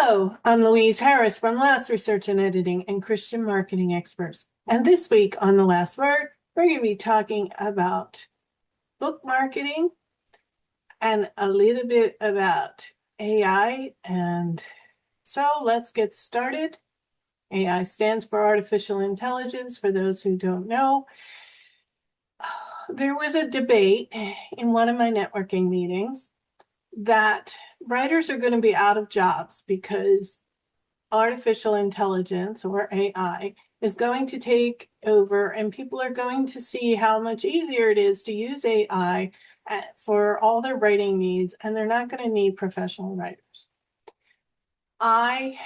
Hello, I'm Louise Harris from Last Research and Editing and Christian Marketing Experts. And this week on The Last Word, we're going to be talking about book marketing and a little bit about AI. And so let's get started. AI stands for artificial intelligence, for those who don't know. There was a debate in one of my networking meetings that writers are going to be out of jobs because artificial intelligence, or AI, is going to take over, and people are going to see how much easier it is to use AI for all their writing needs, and they're not going to need professional writers. I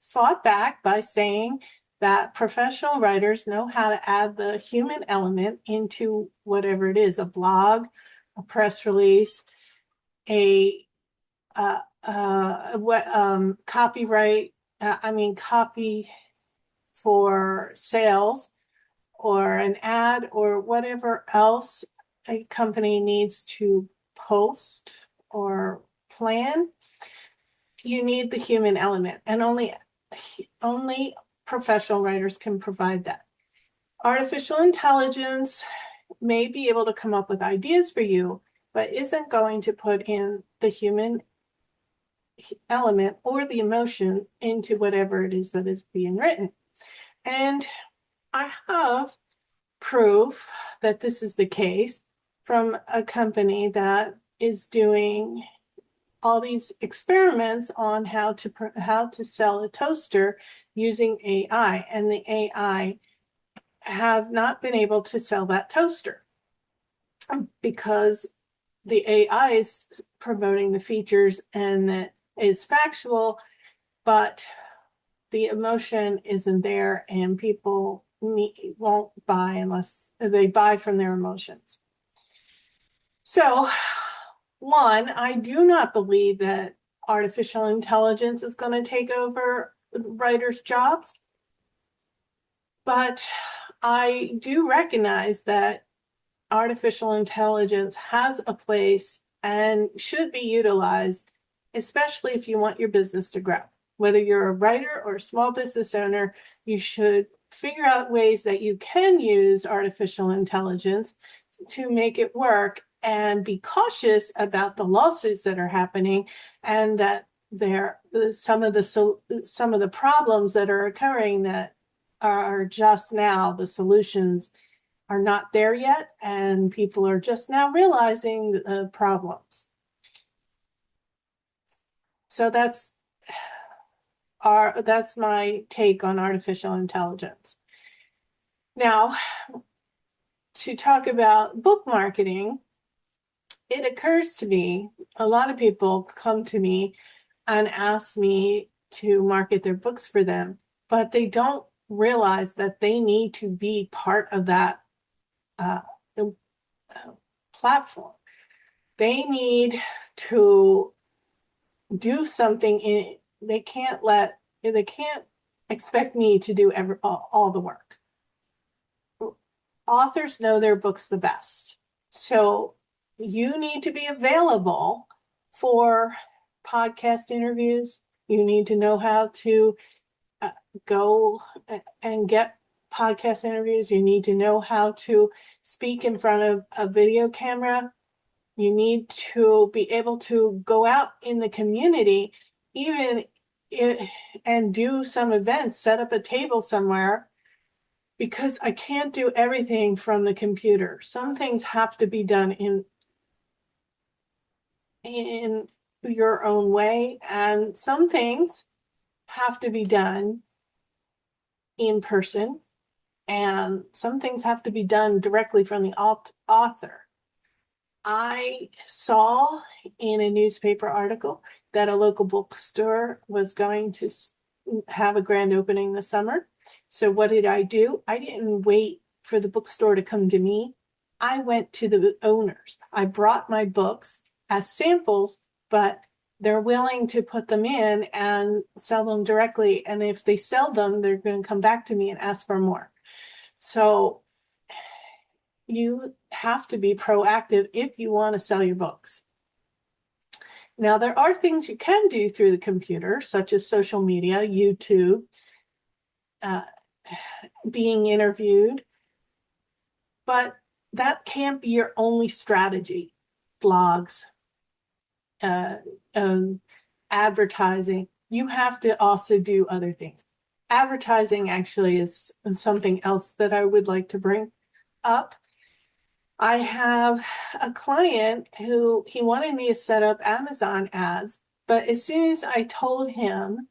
fought back by saying that professional writers know how to add the human element into whatever it is, a blog, a press release, a copyright, copy for sales, or an ad, or whatever else a company needs to post or plan. You need the human element, and only professional writers can provide that. Artificial intelligence may be able to come up with ideas for you, but isn't going to put in the human element or the emotion into whatever it is that is being written. And I have proof that this is the case from a company that is doing all these experiments on how to sell a toaster using AI, and the AI have not been able to sell that toaster because the AI is promoting the features and that is factual, but the emotion isn't there, and people won't buy unless they buy from their emotions. So, one, I do not believe that artificial intelligence is going to take over writers' jobs, but I do recognize that artificial intelligence has a place and should be utilized, especially if you want your business to grow. Whether you're a writer or a small business owner, you should figure out ways that you can use artificial intelligence to make it work, and be cautious about the lawsuits that are happening, and that some of the problems that are occurring that are just now, the solutions are not there yet, and people are just now realizing the problems. So that's my take on artificial intelligence. Now, to talk about book marketing, it occurs to me, a lot of people come to me and ask me to market their books for them, but they don't realize that they need to be part of that platform. They need to do something. They can't expect me to do all the work. Authors know their books the best. So you need to be available for podcast interviews. You need to know how to go and get podcast interviews. You need to know how to speak in front of a video camera. You need to be able to go out in the community, and do some events, set up a table somewhere, because I can't do everything from the computer. Some things have to be done in your own way, and some things have to be done in person, and some things have to be done directly from the author. I saw in a newspaper article that a local bookstore was going to have a grand opening this summer. So what did I do? I didn't wait for the bookstore to come to me. I went to the owners. I brought my books as samples, but they're willing to put them in and sell them directly. And if they sell them, they're going to come back to me and ask for more. So you have to be proactive if you want to sell your books. Now, there are things you can do through the computer, such as social media, YouTube, being interviewed, but that can't be your only strategy. Blogs, uh, advertising, you have to also do other things. Advertising actually is something else that I would like to bring up. I have a client who he wanted me to set up Amazon ads, but as soon as I told him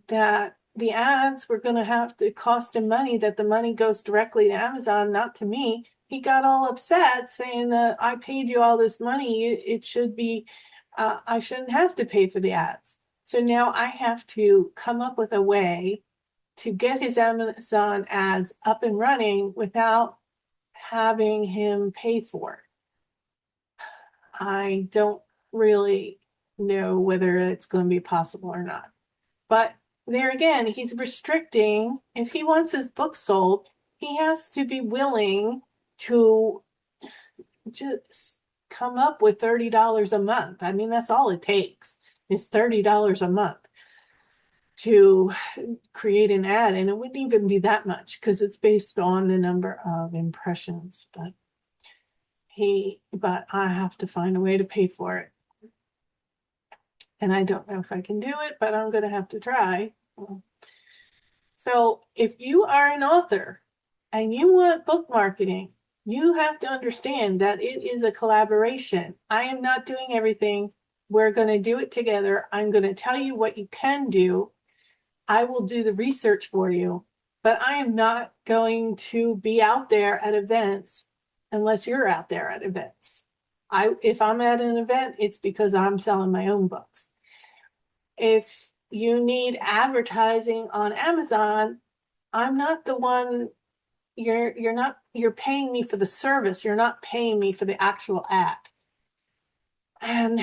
that the ads were going to have to cost him money, that the money goes directly to Amazon, not to me, he got all upset saying that I paid you all this money. It should be, I shouldn't have to pay for the ads. So now I have to come up with a way to get his Amazon ads up and running without having him pay for it. I don't really know whether it's going to be possible or not. But there again, he's restricting, if he wants his book sold, he has to be willing to just come up with $30 a month. I mean, that's all it takes is $30 a month to create an ad. And it wouldn't even be that much because it's based on the number of impressions. But I have to find a way to pay for it. And I don't know if I can do it, but I'm going to have to try. So if you are an author and you want book marketing, you have to understand that it is a collaboration. I am not doing everything. We're going to do it together. I'm going to tell you what you can do. I will do the research for you, but I am not going to be out there at events unless you're out there at events. If I'm at an event, it's because I'm selling my own books. If you need advertising on Amazon, I'm not the one. You're paying me for the service. You're not paying me for the actual ad. And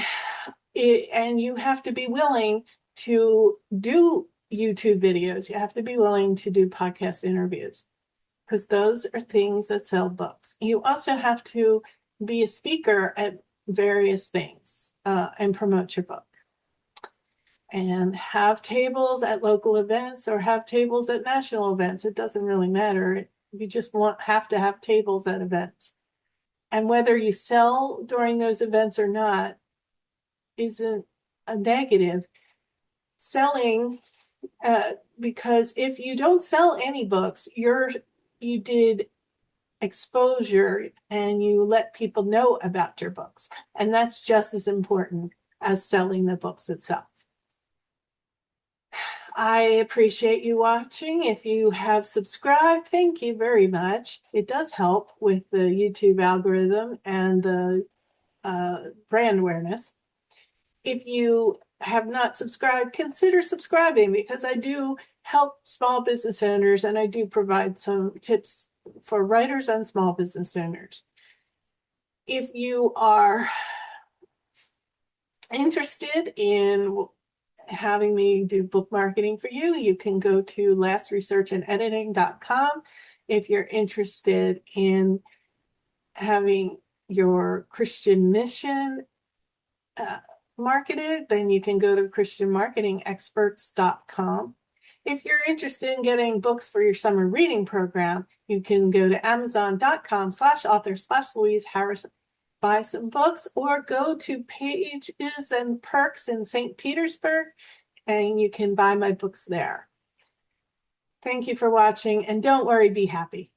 you have to be willing to do YouTube videos. You have to be willing to do podcast interviews because those are things that sell books. You also have to be a speaker at various things and promote your book. And have tables at local events or have tables at national events. It doesn't really matter. You just have to have tables at events. And whether you sell during those events or not isn't a negative. Selling, because if you don't sell any books, you did exposure and you let people know about your books. And that's just as important as selling the books itself. I appreciate you watching. If you have subscribed, thank you very much. It does help with the YouTube algorithm and the brand awareness. If you have not subscribed, consider subscribing because I do help small business owners and I do provide some tips for writers and small business owners. If you are interested in having me do book marketing for you, you can go to lastresearchandediting.com. If you're interested in having your Christian mission marketed, then you can go to christianmarketingexperts.com. If you're interested in getting books for your summer reading program, you can go to amazon.com/author/Louise Harris, buy some books, or go to Pages and Perks in St. Petersburg, and you can buy my books there. Thank you for watching, and don't worry, be happy.